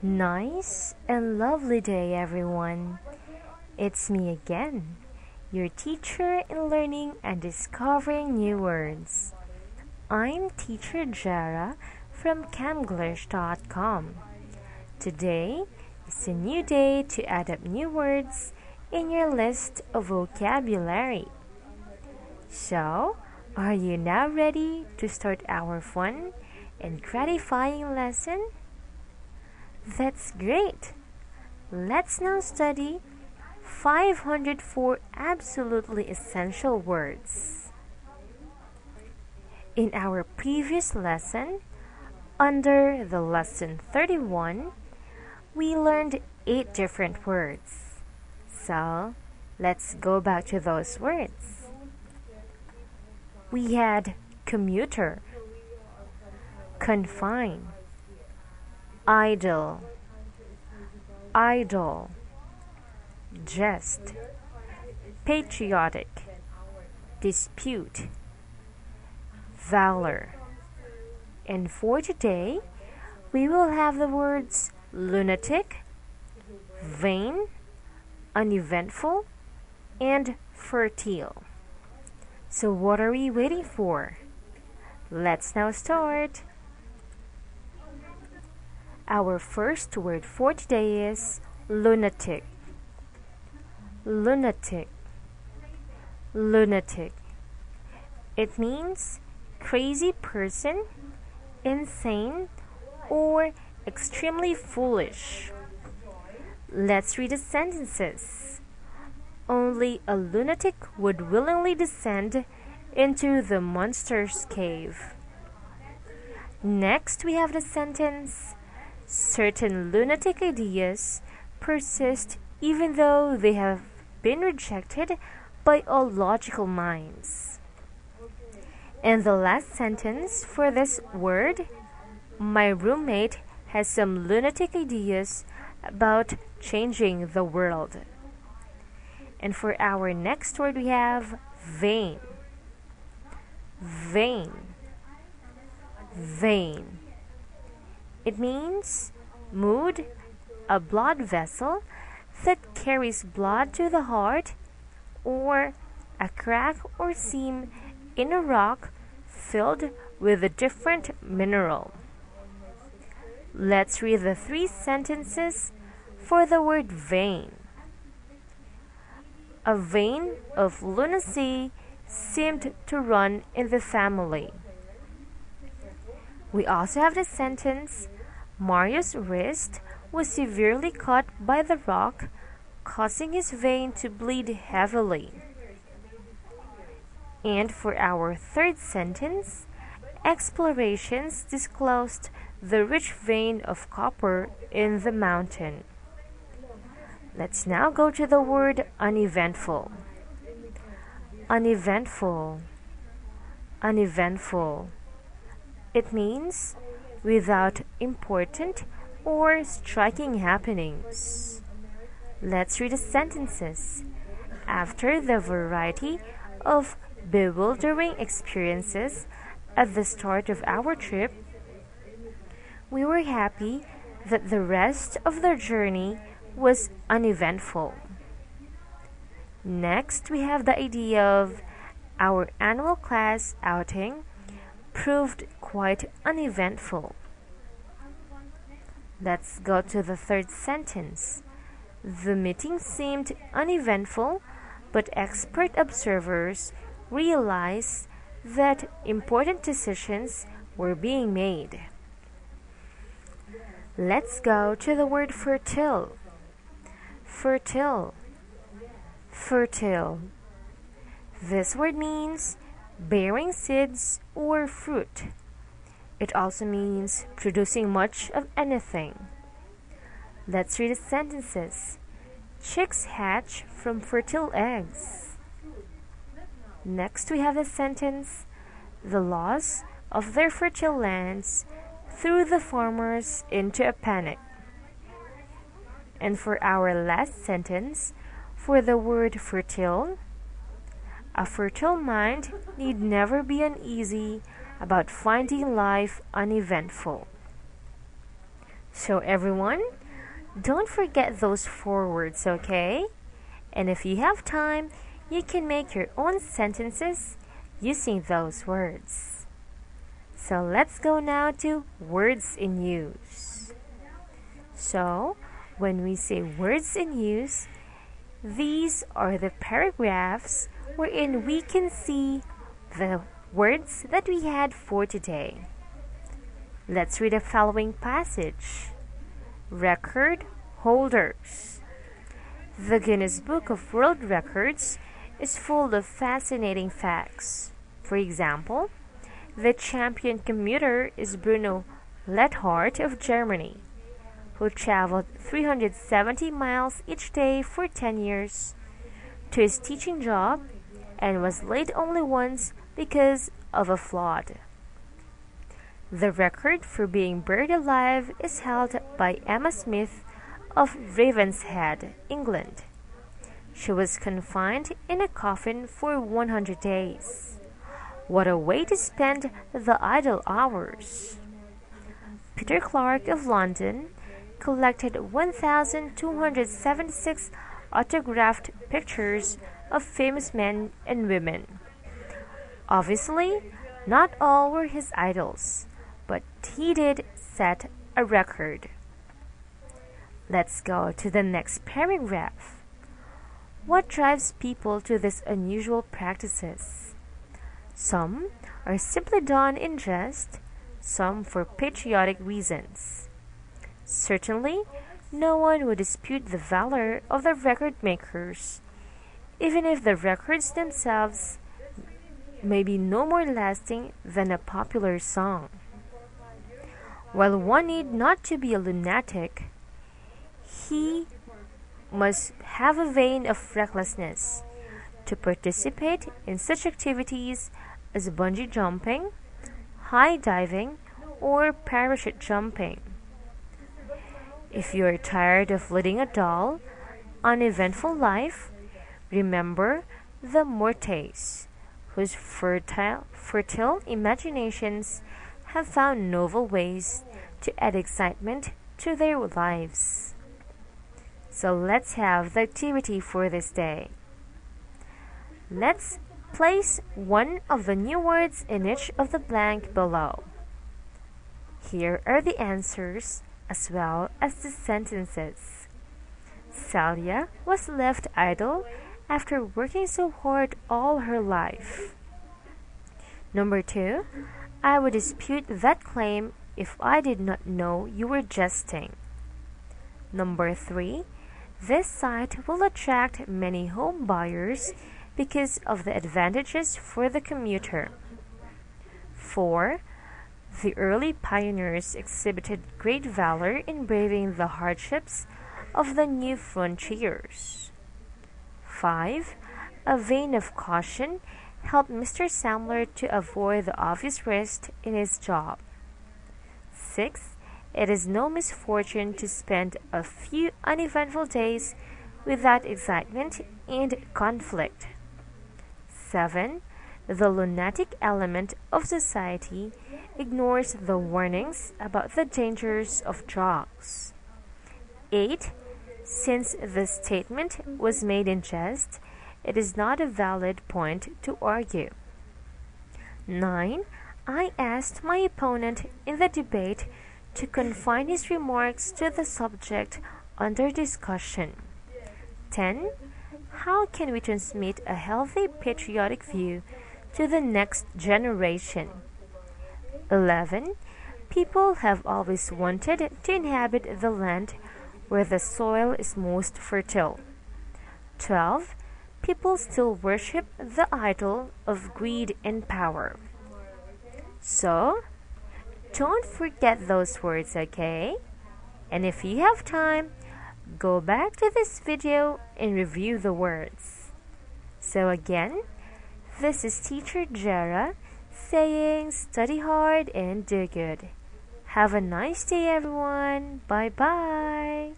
Nice and lovely day, everyone. It's me again, your teacher in learning and discovering new words. I'm Teacher Jara from camglish.com. Today is a new day to add up new words in your list of vocabulary. So, are you now ready to start our fun and gratifying lesson? That's great! Let's now study 504 absolutely essential words. In our previous lesson, under the lesson 31, we learned 8 different words. So, let's go back to those words. We had commuter, confine, idle, idol, jest, patriotic, dispute, valor. And for today, we will have the words lunatic, vain, uneventful, and fertile. So what are we waiting for? Let's now start. Our first word for today is lunatic. Lunatic. Lunatic. It means crazy person, insane, or extremely foolish. Let's read the sentences. Only a lunatic would willingly descend into the monster's cave. Next, we have the sentence, certain lunatic ideas persist even though they have been rejected by all logical minds. And the last sentence for this word, my roommate has some lunatic ideas about changing the world. And for our next word, we have vain. Vain. Vain. It means mood, a blood vessel that carries blood to the heart, or a crack or seam in a rock filled with a different mineral. Let's read the 3 sentences for the word vain. A vein of lunacy seemed to run in the family. We also have the sentence, Mario's wrist was severely cut by the rock, causing his vein to bleed heavily. And for our third sentence, explorations disclosed the rich vein of copper in the mountain. Let's now go to the word uneventful. Uneventful. Uneventful. It means without important or striking happenings. Let's read the sentences. After the variety of bewildering experiences at the start of our trip, we were happy that the rest of the journey was uneventful. Next, we have the idea of our annual class outing proved quite uneventful. Let's go to the third sentence. The meeting seemed uneventful, but expert observers realized that important decisions were being made. Let's go to the word fertile. Fertile. Fertile. This word means bearing seeds or fruit. It also means producing much of anything. Let's read the sentences. Chicks hatch from fertile eggs. Next, we have the sentence, the loss of their fertile lands threw the farmers into a panic. And for our last sentence, for the word fertile, a fertile mind need never be uneasy about finding life uneventful. So everyone, don't forget those 4 words, okay? And if you have time, you can make your own sentences using those words. So let's go now to words in use. So, when we say words in use, these are the paragraphs wherein we can see the words that we had for today. Let's read the following passage. Record holders. The Guinness Book of World Records is full of fascinating facts. For example, the champion commuter is Bruno Lethart of Germany, who traveled 370 miles each day for 10 years to his teaching job and was late only once because of a flood. The record for being buried alive is held by Emma Smith of Ravenshead, England. She was confined in a coffin for 100 days. What a way to spend the idle hours! Peter Clark of London collected 1,276 autographed pictures of famous men and women. Obviously, not all were his idols, but he did set a record. Let's go to the next paragraph. What drives people to these unusual practices? Some are simply done in jest, some for patriotic reasons. Certainly, no one would dispute the valor of the record makers, even if the records themselves may be no more lasting than a popular song. While one need not to be a lunatic, he must have a vein of recklessness to participate in such activities as bungee jumping, high diving, or parachute jumping. If you are tired of leading a dull, uneventful life, remember the Mortes, whose fertile imaginations have found novel ways to add excitement to their lives. So let's have the activity for this day. Let's place one of the new words in each of the blank below. Here are the answers as well as the sentences. Celia was left idle after working so hard all her life. Number 2, I would dispute that claim if I did not know you were jesting. Number 3, this site will attract many home buyers because of the advantages for the commuter. 4, the early pioneers exhibited great valor in braving the hardships of the new frontiers. 5, a vein of caution helped Mr. Samler to avoid the obvious risk in his job. 6, it is no misfortune to spend a few uneventful days without excitement and conflict. 7, the lunatic element of society ignores the warnings about the dangers of drugs. 8, since the statement was made in jest, it is not a valid point to argue. 9, I asked my opponent in the debate to confine his remarks to the subject under discussion. 10, how can we transmit a healthy patriotic view to the next generation? 11, people have always wanted to inhabit the land where the soil is most fertile. 12, people still worship the idol of greed and power. So, don't forget those words, okay? And if you have time, go back to this video and review the words. So again, this is Teacher Jera saying study hard and do good. Have a nice day, everyone. Bye-bye.